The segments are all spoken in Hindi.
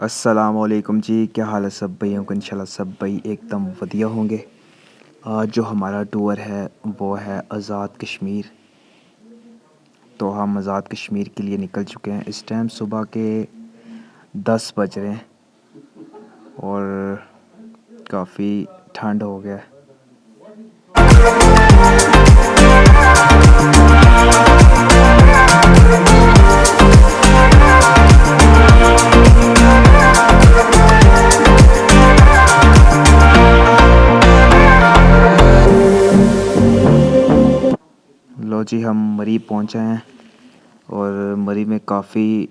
अस्सलामुअलैकुम जी, क्या हाल है सब भाइयों का। इंशाल्लाह सब भाई एकदम वधिया होंगे। आज जो हमारा टूर है वो है आज़ाद कश्मीर। तो हम आज़ाद कश्मीर के लिए निकल चुके हैं। इस टाइम सुबह के 10 बज रहे हैं और काफ़ी ठंड हो गया है। लो जी, हम मरी पहुंचे हैं और मरी में काफ़ी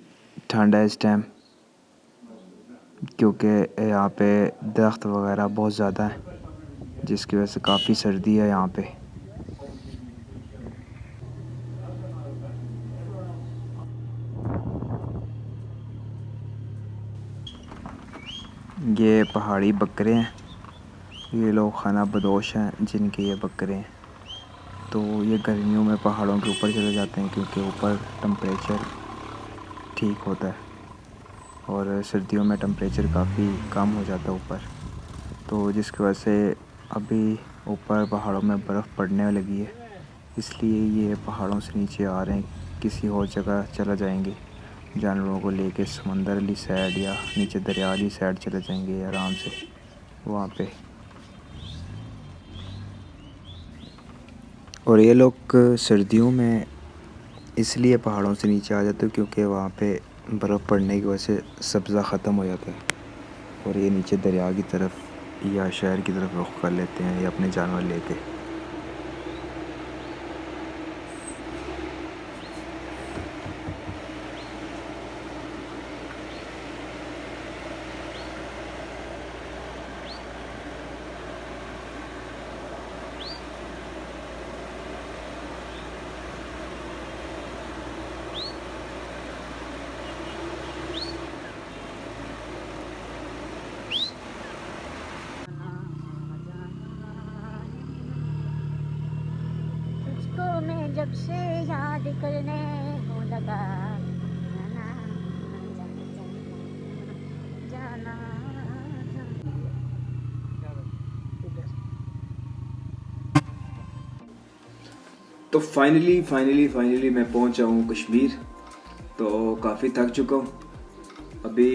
ठंड है इस टाइम, क्योंकि यहाँ पे दरख्त वगैरह बहुत ज़्यादा है, जिसकी वजह से काफ़ी सर्दी है यहाँ पे। ये पहाड़ी बकरे हैं, ये लोग खाना बदोश हैं जिनके ये बकरे हैं। तो ये गर्मियों में पहाड़ों के ऊपर चले जाते हैं क्योंकि ऊपर टम्परेचर ठीक होता है और सर्दियों में टम्परेचर काफ़ी कम हो जाता है ऊपर। तो जिसकी वजह से अभी ऊपर पहाड़ों में बर्फ़ पड़ने लगी है, इसलिए ये पहाड़ों से नीचे आ रहे हैं। किसी और जगह चला जाएंगे, जानवरों को लेके समंदर वाली साइड या नीचे दरिया वाली साइड चले जाएंगे आराम से वहाँ पे। और ये लोग सर्दियों में इसलिए पहाड़ों से नीचे आ जाते हैं क्योंकि वहाँ पे बर्फ़ पड़ने की वजह से सब्ज़ा ख़त्म हो जाता है और ये नीचे दरिया की तरफ या शहर की तरफ रुख कर लेते हैं या अपने जानवर लेके। मैं जब से याद करने को लगा, जाना तो फाइनली मैं पहुंचा हूँ कश्मीर। तो काफ़ी थक चुका हूँ अभी।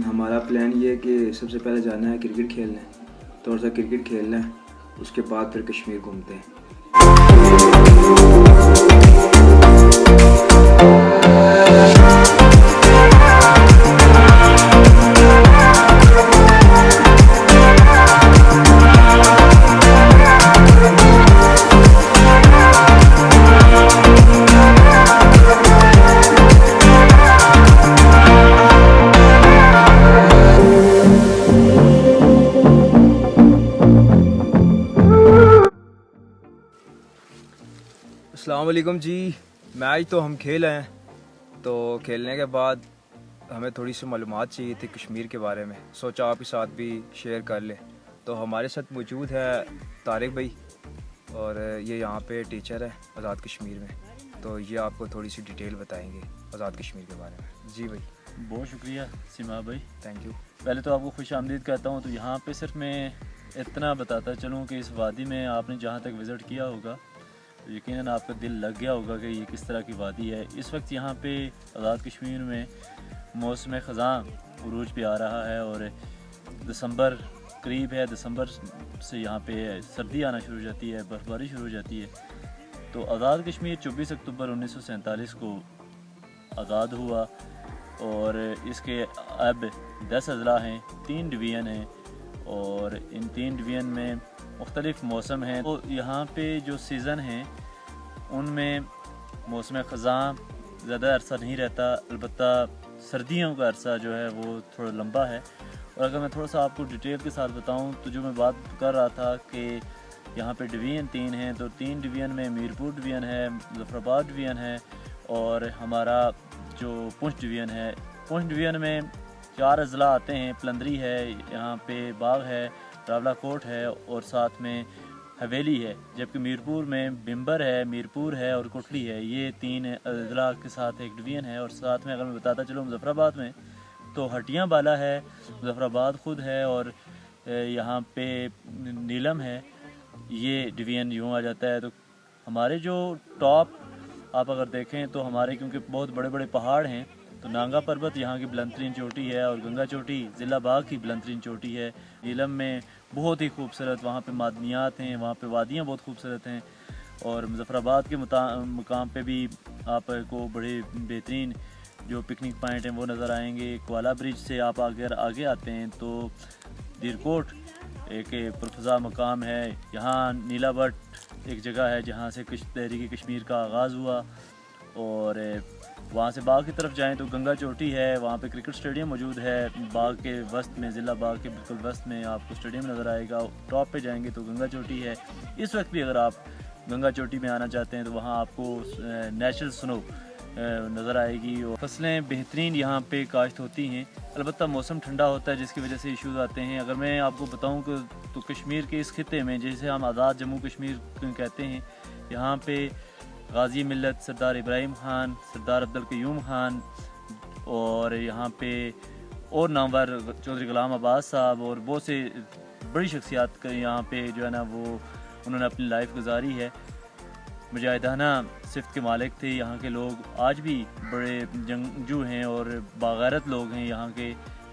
हमारा प्लान ये है कि सबसे पहले जाना है क्रिकेट खेलने, थोड़ा सा क्रिकेट खेलना है, उसके बाद फिर कश्मीर घूमते हैं। अस्सलाम वालेकुम जी। मैच तो हम खेल आए हैं। तो खेलने के बाद हमें थोड़ी सी मालूमात चाहिए थी कश्मीर के बारे में, सोचा आपके साथ भी शेयर कर लें। तो हमारे साथ मौजूद है तारिक भाई और ये यहाँ पे टीचर है आज़ाद कश्मीर में। तो ये आपको थोड़ी सी डिटेल बताएंगे आज़ाद कश्मीर के बारे में। जी भाई। बहुत शुक्रिया सिमा भाई, थैंक यू। पहले तो आपको खुश आमदीद कहता हूँ। तो यहाँ पे सिर्फ मैं इतना बताता चलूँ कि इस वादी में आपने जहाँ तक विज़िट किया होगा तो यकीनन आपका दिल लग गया होगा कि ये किस तरह की वादी है। इस वक्त यहाँ पे आज़ाद कश्मीर में मौसम ख़ज़ां उरूज पे आ रहा है और दिसंबर करीब है। दिसंबर से यहाँ पे सर्दी आना शुरू हो जाती है, बर्फ़बारी शुरू हो जाती है। तो आज़ाद कश्मीर 24 अक्टूबर 1947 को आज़ाद हुआ और इसके अब 10 अज़ला हैं, 3 डिवीज़न हैं और इन 3 डिवीज़न में मुख्तलिफ़ मौसम हैं। तो यहाँ पे जो सीज़न हैं उनमें मौसम ख़ज़ां ज़्यादा अरसा नहीं रहता, अलबत्ता सर्दियों का अरसा जो है वो थोड़ा लंबा है। और अगर मैं थोड़ा सा आपको डिटेल के साथ बताऊँ तो जो मैं बात कर रहा था कि यहाँ पे डिवीज़न 3 हैं, तो 3 डिवीज़न में मीरपुर डिवीज़न है, मुज़फ़्फ़राबाद डिवीज़न है और हमारा जो पुंछ डिवीज़न है। पुंछ डिवीज़न में 4 अज़ला आते हैं, पलंदरी है, यहाँ पे बाग है, रावलाकोट है और साथ में हवेली है। जबकि मीरपुर में बिम्बर है, मीरपुर है और कोटली है। ये 3 अज़ला के साथ एक डिवीज़न है। और साथ में अगर मैं बताता चलूँ मुज़फ़्फ़राबाद में तो हटियाँ बाला है, मुजफ्फराबाद ख़ुद है और यहाँ पे नीलम है, ये डिवीज़न यूँ आ जाता है। तो हमारे जो टॉप आप अगर देखें तो हमारे क्योंकि बहुत बड़े बड़े पहाड़ हैं, तो नांगा पर्वत यहाँ की बुलंद तरीन चोटी है और गंगा चोटी ज़िला बाग की बुलंद तरीन चोटी है। नीलम में बहुत ही खूबसूरत वहाँ पे मादनियात हैं, वहाँ पे वादियाँ बहुत खूबसूरत हैं और मुजफ्फराबाद के मुकाम पे भी आपको बड़े बेहतरीन जो पिकनिक पॉइंट हैं वो नज़र आएंगे। क्वाला ब्रिज से आप अगर आगे आते हैं तो दीरकोट एक पुरफ़ज़ा मकाम है। यहाँ नीला भट्ट एक जगह है जहाँ से तहरीक कश्मीर का आगाज़ हुआ और वहाँ से बाग की तरफ जाएं तो गंगा चोटी है, वहाँ पे क्रिकेट स्टेडियम मौजूद है। बाग के वस्त में, ज़िला बाग के बिल्कुल वस्त में आपको स्टेडियम नज़र आएगा। टॉप पे जाएंगे तो गंगा चोटी है। इस वक्त भी अगर आप गंगा चोटी में आना चाहते हैं तो वहाँ आपको नेचुरल स्नो नज़र आएगी और फसलें बेहतरीन यहाँ पे काश्त होती हैं। अलबत्ता मौसम ठंडा होता है जिसकी वजह से इश्यूज़ आते हैं। अगर मैं आपको बताऊँ कि तो कश्मीर के इस खिते में, जैसे हम आज़ाद जम्मू कश्मीर कहते हैं, यहाँ पे गाजी मिल्लत सरदार इब्राहिम खान, सरदार अब्दुल क़य्यूम खान और यहाँ पे और नामवर चौधरी गुलाम अब्बास साहब और बहुत से बड़ी शख्सियात का यहाँ पे जो है ना वो उन्होंने अपनी लाइफ गुजारी है। मुजाहिदाना सिफ्त के मालिक थे यहाँ के लोग, आज भी बड़े जंगजू हैं और बागैरत लोग हैं यहाँ के।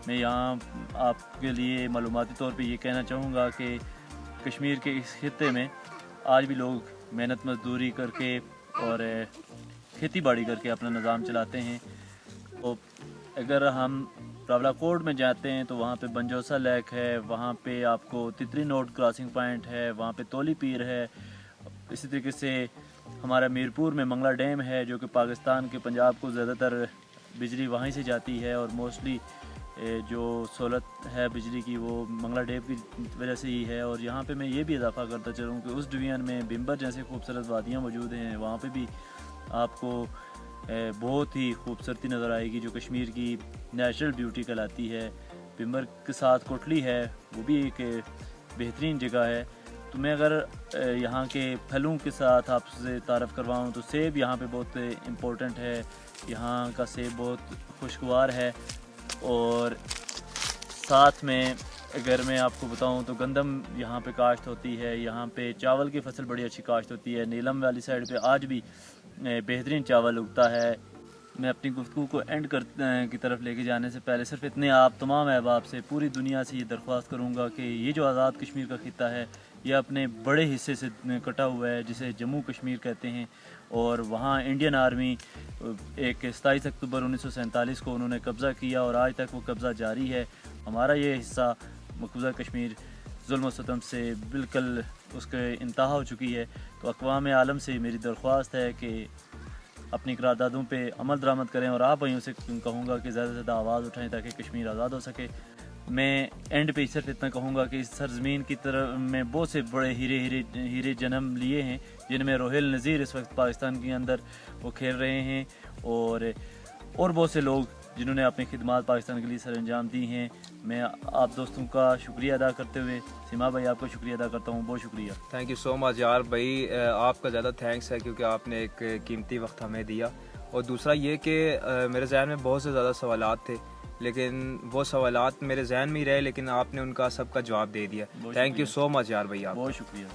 मैं यहाँ आपके लिए मालूमाती तौर पे ये कहना चाहूँगा कि कश्मीर के इस खित्ते में आज भी लोग मेहनत मजदूरी करके और खेती बाड़ी करके अपना निज़ाम चलाते हैं। तो अगर हम रावलाकोट में जाते हैं तो वहाँ पे बंजोसा लेक है, वहाँ पे आपको तितली नोट क्रॉसिंग पॉइंट है, वहाँ पे तोली पीर है। इसी तरीके से हमारा मीरपुर में मंगला डैम है जो कि पाकिस्तान के पंजाब को ज़्यादातर बिजली वहीं से जाती है और मोस्टली जो सहूलत है बिजली की वो मंगला डैम की वजह से ही है। और यहाँ पे मैं ये भी इजाफा करता चलूँ कि उस डिवीज़न में बिम्बर जैसे खूबसूरत वादियाँ मौजूद हैं, वहाँ पे भी आपको बहुत ही खूबसूरती नज़र आएगी जो कश्मीर की नेचुरल ब्यूटी कहलाती है। बिम्बर के साथ कोटली है, वो भी एक बेहतरीन जगह है। तो मैं अगर यहाँ के फलों के साथ आपसे तारफ़ करवाऊँ तो सेब यहाँ पे बहुत इम्पोर्टेंट है। यहाँ का सेब बहुत खुशगवार है और साथ में अगर मैं आपको बताऊँ तो गंदम यहाँ पे काश्त होती है, यहाँ पे चावल की फसल बड़ी अच्छी काश्त होती है। नीलम वाली साइड पे आज भी बेहतरीन चावल उगता है। मैं अपनी गुफ्तगू को एंड की तरफ लेके जाने से पहले सिर्फ इतने आप तमाम अहबाब से, पूरी दुनिया से ये दरख्वास्त करूँगा कि ये जो आज़ाद कश्मीर का खित्ता है ये अपने बड़े हिस्से से कटा हुआ है जिसे जम्मू कश्मीर कहते हैं और वहाँ इंडियन आर्मी एक 27 अक्टूबर 1947 को उन्होंने कब्ज़ा किया और आज तक वो कब्ज़ा जारी है। हमारा ये हिस्सा मकबूजा कश्मीर जुल्म सितम से बिल्कुल उसके इंतहा हो चुकी है। तो अक़वाम आलम से मेरी दरख्वास्त है कि अपनी करारदादों पे अमल दरामद करें और आप भाइयों से कहूँगा कि ज़्यादा से ज़्यादा आवाज़ उठाएं ताकि कश्मीर आज़ाद हो सके। मैं एंड पे सिर्फ इतना कहूँगा कि इस सरज़मीन की तरफ में बहुत से बड़े हीरे जन्म लिए हैं जिनमें रोहिल नज़ीर इस वक्त पाकिस्तान के अंदर वो खेल रहे हैं और बहुत से लोग जिन्होंने अपनी खिदमत पाकिस्तान के लिए सर अंजाम दी हैं। मैं आप दोस्तों का शुक्रिया अदा करते हुए सीमा भाई आपका शुक्रिया अदा करता हूँ। बहुत शुक्रिया। थैंक यू सो मच यार भाई, आपका ज़्यादा थैंक्स है क्योंकि आपने एक कीमती वक्त हमें दिया। और दूसरा ये कि मेरे जहन में बहुत से ज़्यादा सवालात थे लेकिन वो सवालात मेरे जहन में ही रहे लेकिन आपने उनका सबका जवाब दे दिया। थैंक यू सो मच यार भाई, आप बहुत शुक्रिया।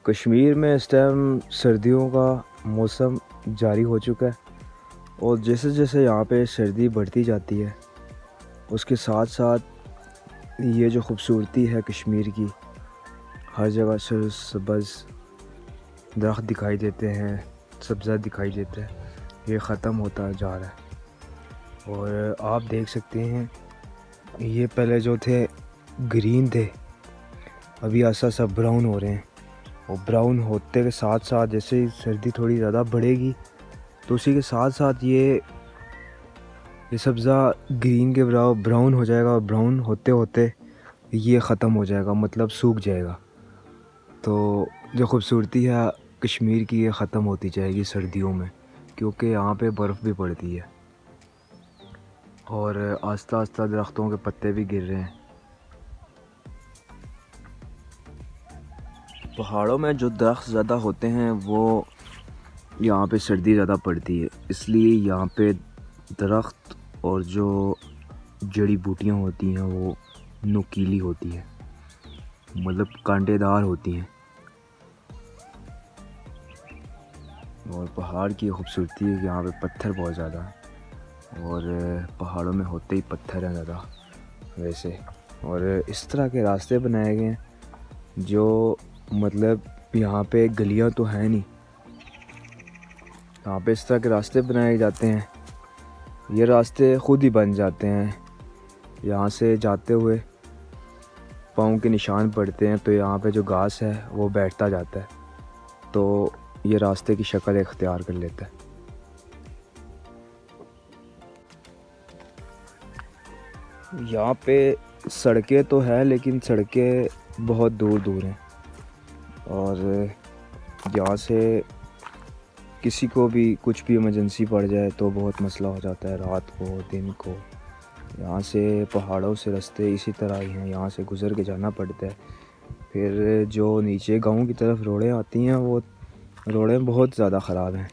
कश्मीर में इस टाइम सर्दियों का मौसम जारी हो चुका है और जैसे जैसे यहाँ पे सर्दी बढ़ती जाती है उसके साथ साथ ये जो खूबसूरती है कश्मीर की, हर जगह सब्ज़ दरख्त दिखाई देते हैं, सब्ज़ा दिखाई देता है, ये ख़त्म होता जा रहा है। और आप देख सकते हैं ये पहले जो थे ग्रीन थे, अभी ऐसा सब ब्राउन हो रहे हैं, और ब्राउन होते के साथ साथ जैसे ही सर्दी थोड़ी ज़्यादा बढ़ेगी तो उसी के साथ साथ ये सब्ज़ा ग्रीन के ब्राउन हो जाएगा, और ब्राउन होते होते ये ख़त्म हो जाएगा, मतलब सूख जाएगा। तो जो खूबसूरती है कश्मीर की, ये ख़त्म होती जाएगी सर्दियों में, क्योंकि यहाँ पे बर्फ़ भी पड़ती है और आस्ता आस्ता दरख्तों के पत्ते भी गिर रहे हैं। पहाड़ों में जो दरख्त ज़्यादा होते हैं वो यहाँ पे सर्दी ज़्यादा पड़ती है, इसलिए यहाँ पे दरख्त और जो जड़ी बूटियाँ होती हैं वो नुकीली होती हैं, मतलब कांटेदार होती हैं। और पहाड़ की खूबसूरती है कि यहाँ पे पत्थर बहुत ज़्यादा हैं, और पहाड़ों में होते ही पत्थर हैं ज़्यादा वैसे। और इस तरह के रास्ते बनाए गए हैं जो, मतलब यहाँ पे गलियाँ तो हैं नहीं, यहाँ पे इस तरह के रास्ते बनाए जाते हैं। ये रास्ते ख़ुद ही बन जाते हैं, यहाँ से जाते हुए पाँव के निशान पड़ते हैं, तो यहाँ पे जो घास है वो बैठता जाता है, तो ये रास्ते की शक्ल इख्तियार कर लेता है। यहाँ पे सड़कें तो हैं, लेकिन सड़कें बहुत दूर दूर हैं, और यहाँ से किसी को भी कुछ भी इमरजेंसी पड़ जाए तो बहुत मसला हो जाता है, रात को दिन को। यहाँ से पहाड़ों से रास्ते इसी तरह ही हैं, यहाँ से गुज़र के जाना पड़ता है। फिर जो नीचे गांव की तरफ रोडें आती हैं वो रोडें बहुत ज़्यादा ख़राब हैं।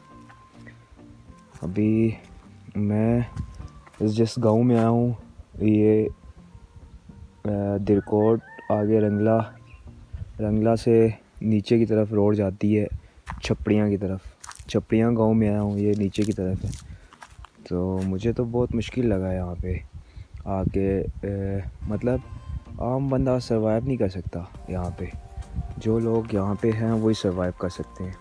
अभी मैं जिस गांव में आया हूँ ये दिरकोट, आगे रंगला से नीचे की तरफ रोड जाती है छपड़ियाँ की तरफ। छपड़ियाँ गांव में आया हूँ, ये नीचे की तरफ है। तो मुझे तो बहुत मुश्किल लगा यहाँ पे आके, मतलब आम बंदा सरवाइव नहीं कर सकता यहाँ पे, जो लोग यहाँ पे हैं वही सरवाइव कर सकते हैं।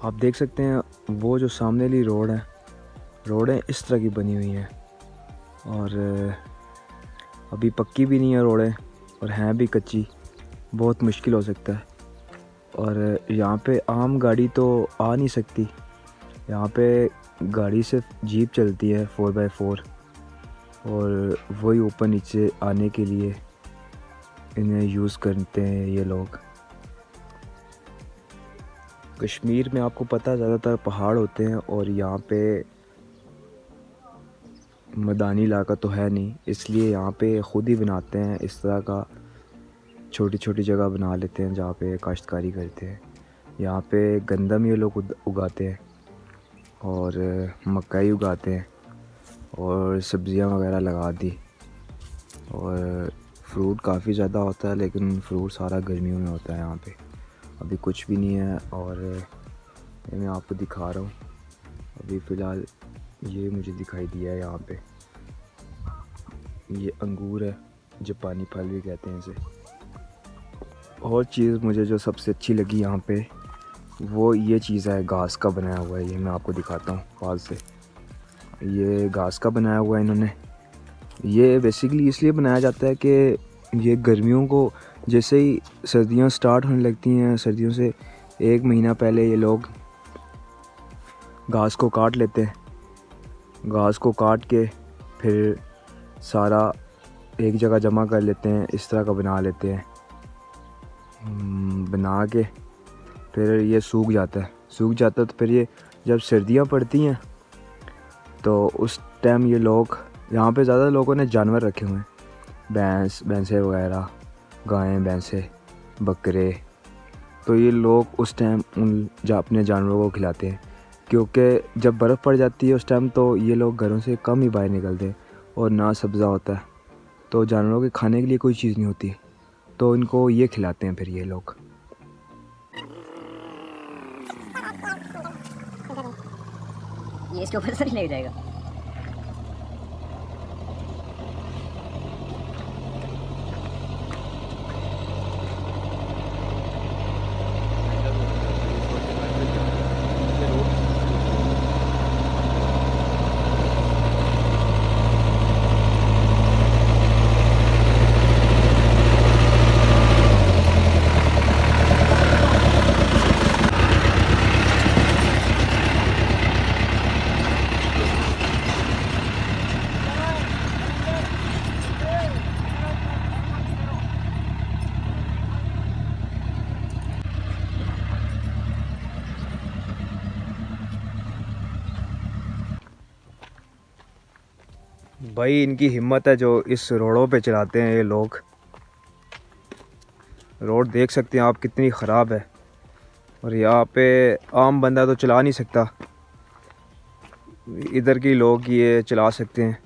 आप देख सकते हैं वो जो सामने वाली रोडें इस तरह की बनी हुई हैं, और अभी पक्की भी नहीं है रोडें, और हैं भी कच्ची, बहुत मुश्किल हो सकता है। और यहाँ पे आम गाड़ी तो आ नहीं सकती, यहाँ पे गाड़ी सिर्फ जीप चलती है 4x4, और वही ऊपर नीचे आने के लिए इन्हें यूज़ करते हैं ये लोग। कश्मीर में आपको पता है ज़्यादातर पहाड़ होते हैं, और यहाँ पे मैदानी इलाका तो है नहीं, इसलिए यहाँ पे ख़ुद ही बनाते हैं इस तरह का, छोटी छोटी जगह बना लेते हैं जहाँ पे काश्तकारी करते हैं। यहाँ पे गंदम ये लोग उगाते हैं, और मकई उगाते हैं, और सब्ज़ियाँ वगैरह लगा दी, और फ्रूट काफ़ी ज़्यादा होता है, लेकिन फ्रूट सारा गर्मियों में होता है यहाँ पे। अभी कुछ भी नहीं है, और ये मैं आपको दिखा रहा हूँ। अभी फ़िलहाल ये मुझे दिखाई दिया है यहाँ पे, ये अंगूर है, जापानी फल भी कहते हैं इसे। और चीज़ मुझे जो सबसे अच्छी लगी यहाँ पे वो ये चीज़ है, घास का बनाया हुआ है। ये मैं आपको दिखाता हूँ पास से, ये घास का बनाया हुआ है इन्होंने। ये बेसिकली इसलिए बनाया जाता है कि ये गर्मियों को, जैसे ही सर्दियाँ स्टार्ट होने लगती हैं, सर्दियों से 1 महीना पहले ये लोग घास को काट लेते हैं। घास को काट के फिर सारा एक जगह जमा कर लेते हैं, इस तरह का बना लेते हैं। बना के फिर ये सूख जाता है तो फिर ये जब सर्दियाँ पड़ती हैं तो उस टाइम ये लोग, यहाँ पे ज़्यादा लोगों ने जानवर रखे हुए हैं, भैंसें वगैरह, गायें, भैंसें, बकरे। तो ये लोग उस टाइम अपने जानवरों को खिलाते हैं, क्योंकि जब बर्फ़ पड़ जाती है उस टाइम तो ये लोग घरों से कम ही बाहर निकलते हैं, और ना सब्ज़ा होता है, तो जानवरों के खाने के लिए कोई चीज़ नहीं होती, तो इनको ये खिलाते हैं फिर ये लोग। ये इसके ऊपर से नहीं ले जाएगा। भाई इनकी हिम्मत है जो इस रोडों पे चलाते हैं ये लोग। रोड देख सकते हैं आप कितनी ख़राब है, और यहाँ पे आम बंदा तो चला नहीं सकता, इधर के लोग ये चला सकते हैं।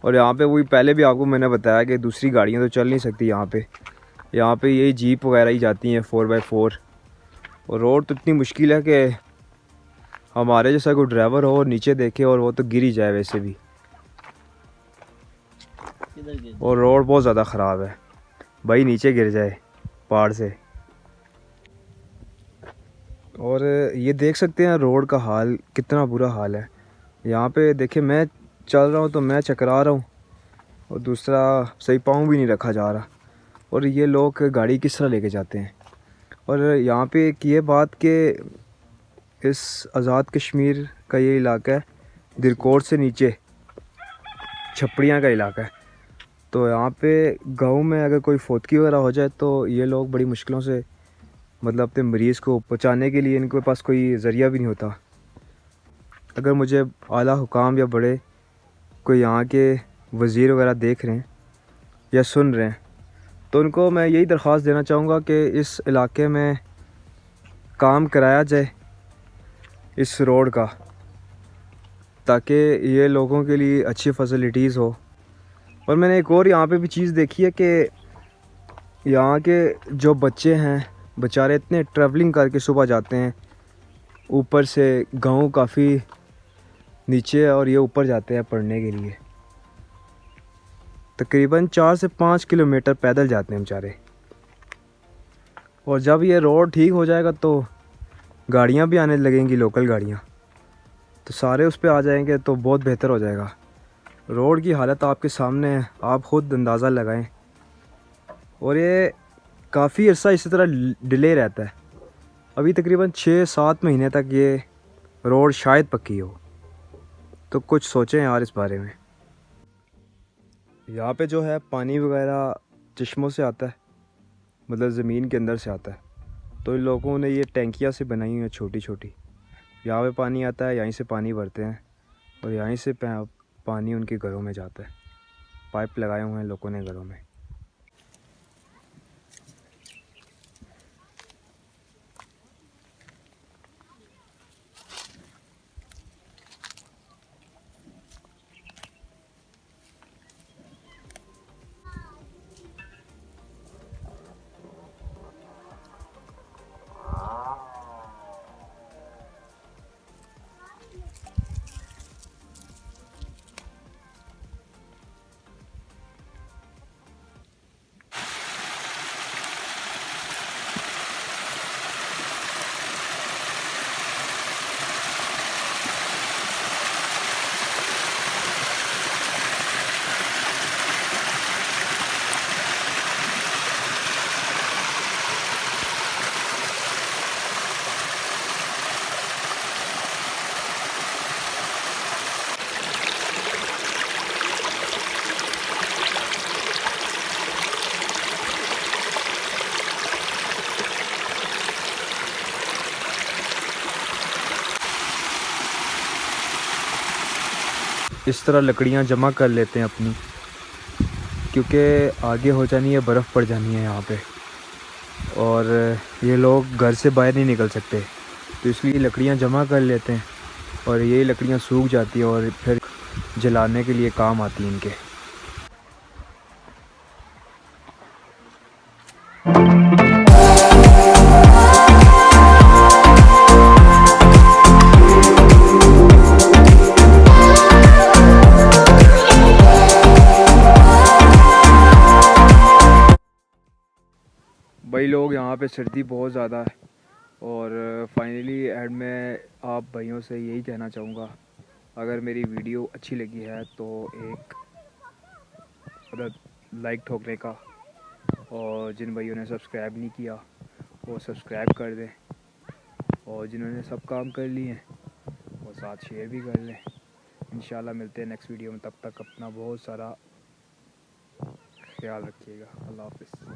और यहाँ पे वही पहले भी आपको मैंने बताया कि दूसरी गाड़ियाँ तो चल नहीं सकती यहाँ पे यही जीप वगैरह ही जाती हैं 4x4। और रोड तो इतनी मुश्किल है कि हमारे जैसा कोई ड्राइवर हो और नीचे देखे और वो तो गिर ही जाए वैसे भी। और रोड बहुत ज़्यादा ख़राब है भाई, नीचे गिर जाए पहाड़ से। और ये देख सकते हैं रोड का हाल कितना बुरा हाल है। यहाँ पे देखिए मैं चल रहा हूँ तो मैं चकरा रहा हूँ, और दूसरा सही पाँव भी नहीं रखा जा रहा। और ये लोग गाड़ी किस तरह लेके जाते हैं। और यहाँ पे एक ये बात कि इस आज़ाद कश्मीर का ये इलाका है, दिरकोट से नीचे छपड़ियाँ का इलाका है। तो यहाँ पे गांव में अगर कोई फौतगी वगैरह हो जाए तो ये लोग बड़ी मुश्किलों से मतलब अपने मरीज़ को पहुँचाने के लिए इनके पास कोई ज़रिया भी नहीं होता। अगर मुझे आला हुकाम या बड़े कोई यहाँ के वज़ीर वगैरह देख रहे हैं या सुन रहे हैं तो उनको मैं यही दरख्वास्त देना चाहूँगा कि इस इलाके में काम कराया जाए इस रोड का, ताकि ये लोगों के लिए अच्छी फैसिलिटीज़ हो। और मैंने एक और यहाँ पे भी चीज़ देखी है कि यहाँ के जो बच्चे हैं बेचारे इतने ट्रैवलिंग करके सुबह जाते हैं, ऊपर से गांव काफ़ी नीचे है और ये ऊपर जाते हैं पढ़ने के लिए। तकरीबन 4 से 5 किलोमीटर पैदल जाते हैं बेचारे। और जब ये रोड ठीक हो जाएगा तो गाड़ियाँ भी आने लगेंगी, लोकल गाड़ियाँ, तो सारे उस पर आ जाएंगे तो बहुत बेहतर हो जाएगा। रोड की हालत आपके सामने है, आप ख़ुद अंदाज़ा लगाएं। और ये काफ़ी अर्सा इसी तरह डिले रहता है, अभी तकरीबन 6-7 महीने तक ये रोड शायद पक्की हो। तो कुछ सोचें यार इस बारे में। यहाँ पे जो है पानी वगैरह चश्मों से आता है, मतलब ज़मीन के अंदर से आता है। तो इन लोगों ने ये टैंकियाँ से बनाई हुई हैं छोटी छोटी, यहाँ पे पानी आता है, यहीं से पानी भरते हैं और यहीं से पानी उनके घरों में जाता है। पाइप लगाए हुए हैं लोगों ने घरों में। इस तरह लकड़ियाँ जमा कर लेते हैं अपनी, क्योंकि आगे हो जानी है, बर्फ़ पड़ जानी है यहाँ पे और ये लोग घर से बाहर नहीं निकल सकते, तो इसलिए लकड़ियाँ जमा कर लेते हैं और ये लकड़ियाँ सूख जाती हैं और फिर जलाने के लिए काम आती हैं इनके। भाई लोग यहाँ पे सर्दी बहुत ज़्यादा है और फाइनली एंड में आप भाइयों से यही कहना चाहूँगा, अगर मेरी वीडियो अच्छी लगी है तो एक लाइक ठोकने का, और जिन भाइयों ने सब्सक्राइब नहीं किया वो सब्सक्राइब कर दें, और जिन्होंने सब काम कर लिए हैं वो साथ शेयर भी कर लें। इंशाल्लाह मिलते हैं नेक्स्ट वीडियो में, तब तक अपना बहुत सारा ख्याल रखिएगा। अल्लाह हाफ़िज़।